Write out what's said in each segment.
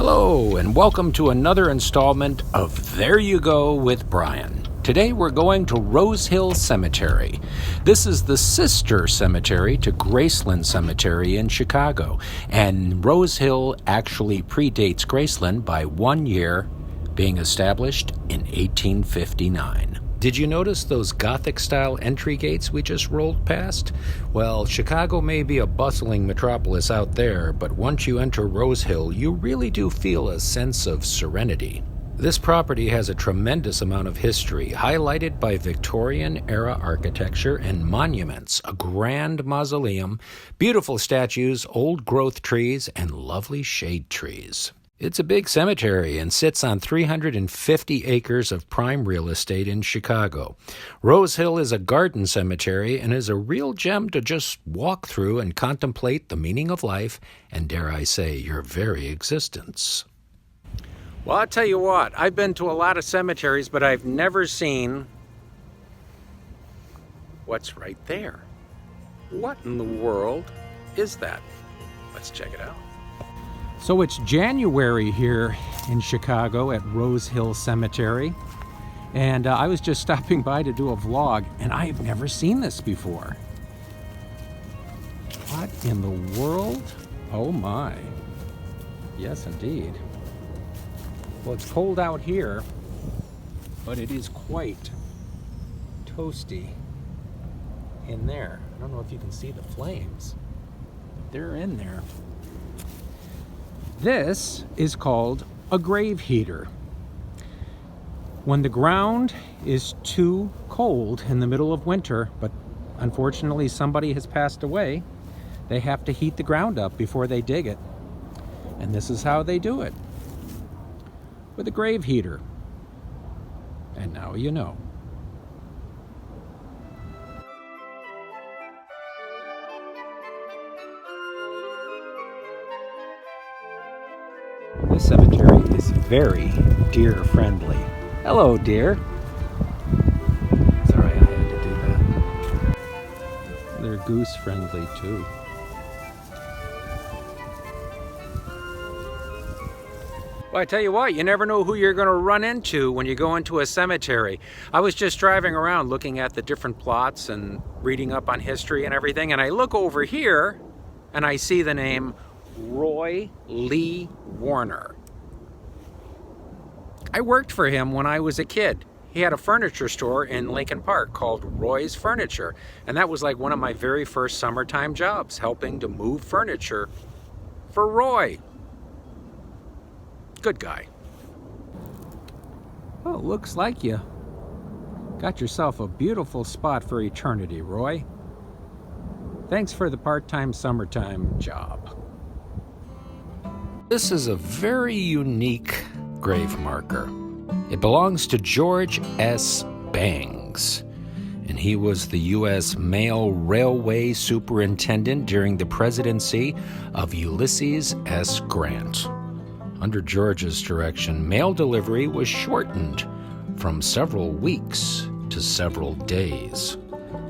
Hello, and welcome to another installment of There You Go with Brian. Today we're going to Rosehill Cemetery. This is the sister cemetery to Graceland Cemetery in Chicago, and Rosehill actually predates Graceland by 1 year, being established in 1859. Did you notice those Gothic-style entry gates we just rolled past? Well, Chicago may be a bustling metropolis out there, but once you enter Rosehill, you really do feel a sense of serenity. This property has a tremendous amount of history, highlighted by Victorian-era architecture and monuments, a grand mausoleum, beautiful statues, old-growth trees, and lovely shade trees. It's a big cemetery and sits on 350 acres of prime real estate in Chicago. Rosehill is a garden cemetery and is a real gem to just walk through and contemplate the meaning of life and, dare I say, your very existence. Well, I'll tell you what, I've been to a lot of cemeteries, but I've never seen what's right there. What in the world is that? Let's check it out. So it's January here in Chicago at Rosehill Cemetery, and I was just stopping by to do a vlog, and I've never seen this before. What in the world? Oh my. Yes, indeed. Well, it's cold out here, but it is quite toasty in there. I don't know if you can see the flames. They're in there. This is called a grave heater. When the ground is too cold in the middle of winter, but unfortunately somebody has passed away, they have to heat the ground up before they dig it. And this is how they do it, with a grave heater. And now you know. This cemetery is very deer friendly. Hello, deer. Sorry, I had to do that. They're goose friendly too. Well, I tell you what, you never know who you're going to run into when you go into a cemetery. I was just driving around looking at the different plots and reading up on history and everything, and I look over here and I see the name Roy Lee Warner. I worked for him when I was a kid. He had a furniture store in Lincoln Park called Roy's Furniture, and that was like one of my very first summertime jobs, helping to move furniture for Roy. Good guy. Well, looks like you got yourself a beautiful spot for eternity, Roy. Thanks for the part-time summertime job. This is a very unique grave marker. It belongs to George S. Bangs, and he was the U.S. Mail Railway Superintendent during the presidency of Ulysses S. Grant. Under George's direction, mail delivery was shortened from several weeks to several days.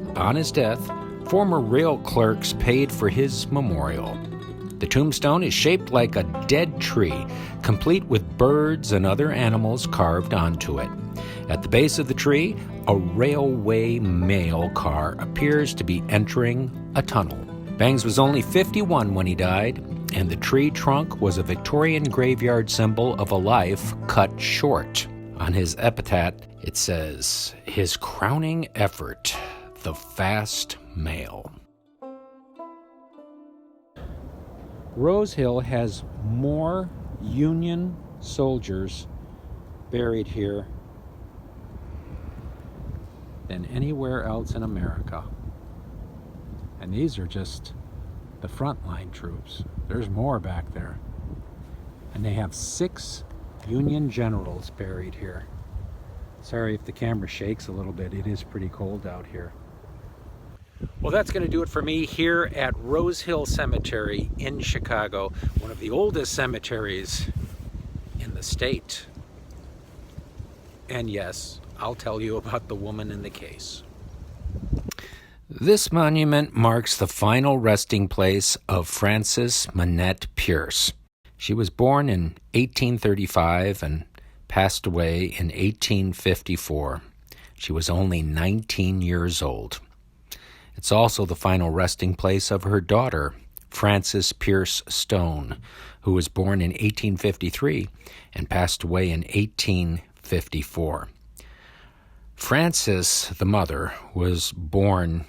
Upon his death, former rail clerks paid for his memorial. The tombstone is shaped like a dead tree, complete with birds and other animals carved onto it. At the base of the tree, a railway mail car appears to be entering a tunnel. Bangs was only 51 when he died, and the tree trunk was a Victorian graveyard symbol of a life cut short. On his epitaph, it says, "His crowning effort, the fast mail." Rosehill has more Union soldiers buried here than anywhere else in America. And these are just the frontline troops. There's more back there. And they have 6 Union generals buried here. Sorry if the camera shakes a little bit. It is pretty cold out here. Well, that's going to do it for me here at Rosehill Cemetery in Chicago, one of the oldest cemeteries in the state. And yes, I'll tell you about the woman in the case. This monument marks the final resting place of Frances Manette Pierce. She was born in 1835 and passed away in 1854. She was only 19 years old. It's also the final resting place of her daughter, Frances Pierce Stone, who was born in 1853 and passed away in 1854. Frances, the mother, was born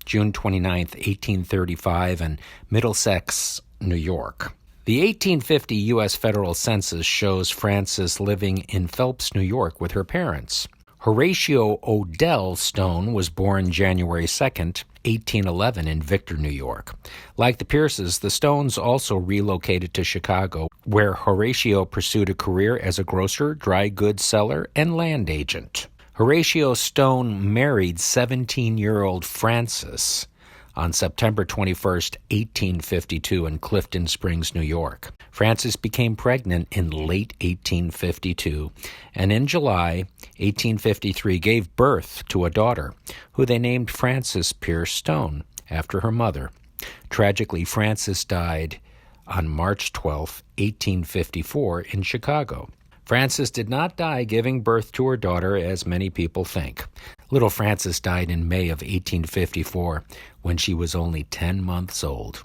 June 29, 1835 in Middlesex, New York. The 1850 U.S. federal census shows Frances living in Phelps, New York with her parents. Horatio Odell Stone was born January 2nd, 1811 in Victor, New York. Like the Pierces, the Stones also relocated to Chicago, where Horatio pursued a career as a grocer, dry goods seller, and land agent. Horatio Stone married 17-year-old Frances on September 21st, 1852 in Clifton Springs, New York. Frances became pregnant in late 1852, and in July 1853 gave birth to a daughter, who they named Frances Pierce Stone, after her mother. Tragically, Frances died on March 12, 1854 in Chicago. Frances did not die giving birth to her daughter, as many people think. Little Frances died in May of 1854 when she was only 10 months old.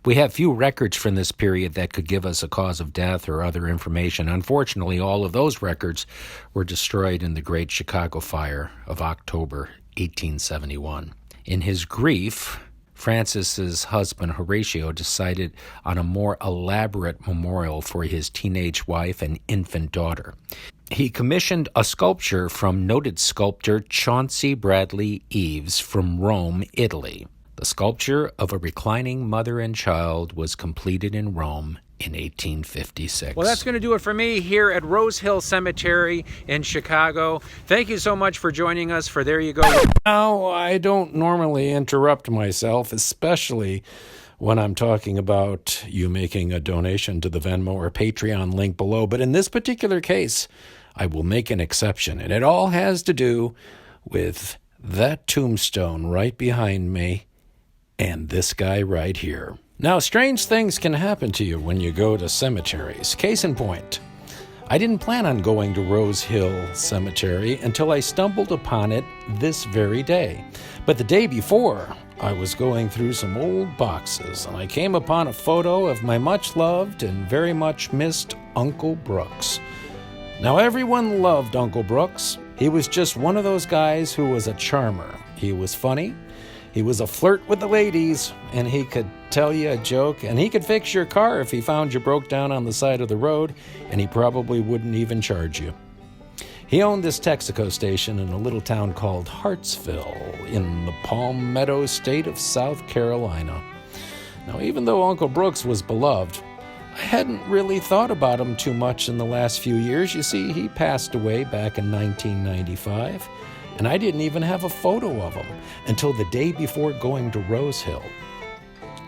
We have few records from this period that could give us a cause of death or other information. Unfortunately, all of those records were destroyed in the Great Chicago Fire of October 1871. In his grief, Frances's husband, Horatio, decided on a more elaborate memorial for his teenage wife and infant daughter. He commissioned a sculpture from noted sculptor Chauncey Bradley Eves from Rome, Italy. The sculpture of a reclining mother and child was completed in Rome in 1856. Well, that's going to do it for me here at Rosehill Cemetery in Chicago. Thank you so much for joining us for There You Go. Now, I don't normally interrupt myself, especially when I'm talking about you making a donation to the Venmo or Patreon link below. But in this particular case, I will make an exception. And it all has to do with that tombstone right behind me and this guy right here. Now, strange things can happen to you when you go to cemeteries. Case in point, I didn't plan on going to Rosehill Cemetery until I stumbled upon it this very day. But the day before, I was going through some old boxes, and I came upon a photo of my much-loved and very much missed Uncle Brooks. Now, everyone loved Uncle Brooks. He was just one of those guys who was a charmer. He was funny. He was a flirt with the ladies, and he could tell you a joke, and he could fix your car if he found you broke down on the side of the road, and he probably wouldn't even charge you. He owned this Texaco station in a little town called Hartsville in the Palm Meadows state of South Carolina. Now, even though Uncle Brooks was beloved, I hadn't really thought about him too much in the last few years. You see, he passed away back in 1995. And I didn't even have a photo of him until the day before going to Rosehill.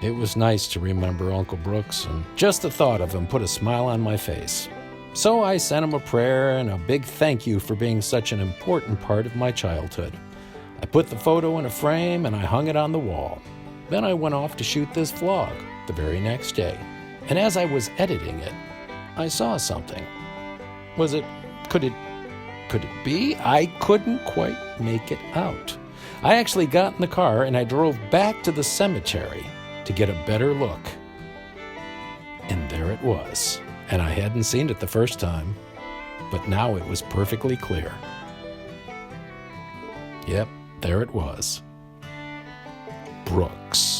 It was nice to remember Uncle Brooks, and just the thought of him put a smile on my face. So I sent him a prayer and a big thank you for being such an important part of my childhood. I put the photo in a frame and I hung it on the wall. Then I went off to shoot this vlog the very next day. And as I was editing it, I saw something. Could it be? I couldn't quite make it out. I actually got in the car and I drove back to the cemetery to get a better look. And there it was. And I hadn't seen it the first time, but now it was perfectly clear. Yep, there it was. Brooks.